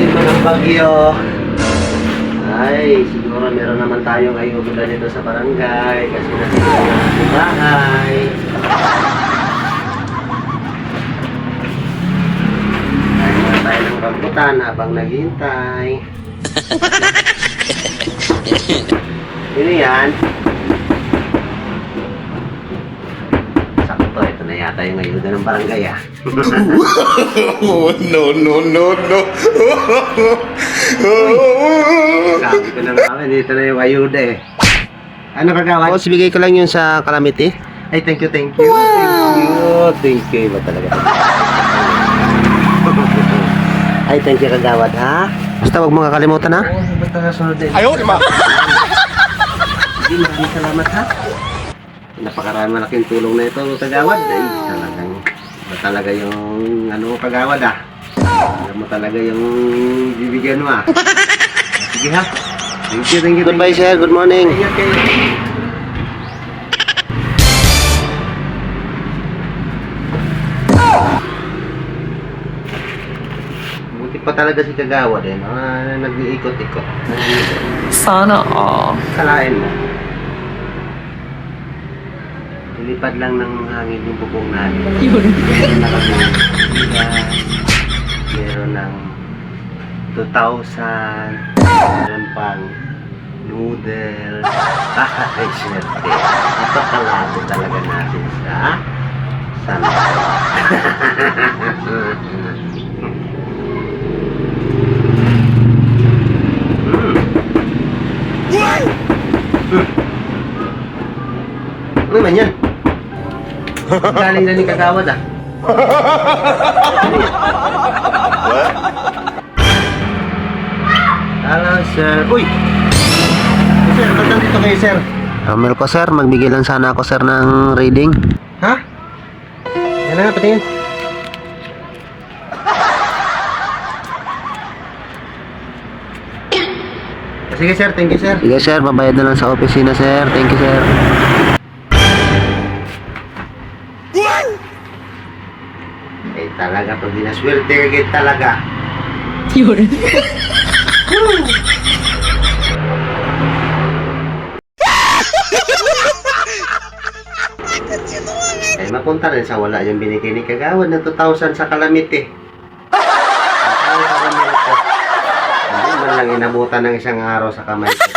ito ng bagyo. Ay, siguro meron naman tayong ayuda dito sa barangay kasi nasira na ang bahay. Kaya muna tayo ng rambutan habang naghihintay. Sino yan? Sakto, ito na yata yung ayuda ng barangay ah. Oh, no, no, no, no. Sabi ko na nga, dito na yung ayuda eh. Ano kagawa? Boss, bigay ko lang yun sa Calamity. Ay, thank you, thank you. Wow. Thank you ba talaga? Ay, thank you kagawad ha. Basta wag mo kakalimutan ha. Oo, basta nasunod din. Ayaw, lima. Sige, maraming salamat ha. Napakarami malaking tulong na ito kagawad. Ay, talagang ba talaga yung ano kagawad ah. Alam mo talaga yung bibigyan mo ah. Sige ha. Thank you, thank you. Goodbye sir, good morning. Ingat kayo. Buti pa talaga si kagawad eh. Nag-iikot-ikot. Sana all. Kalain mo. Lilipad lang ng hangin yung bubong natin. Yun. Meron na kami meron ng 2,000. Meron pang noodle. Ay, syerte. Napakalado talaga natin sa sana. Ano naman yan? Galing na ni kagawad ah. Hello sir. Uy! Sir, ba't nandito kayo sir? Ramel ko sir, magbigay lang sana ako sir ng reading. Ha? Yan na nga, patingin. Sige sir, thank you sir. Sige sir, babayad na lang sa opisina sir. Thank you sir. Eh talaga, pag dinaswerte agad talaga. Yun. Eh mapunta rin sa wala yung binigay ni kagawad na 2,000 sa Calamity. Hindi man lang inabutan ng isang araw sa kamay ko.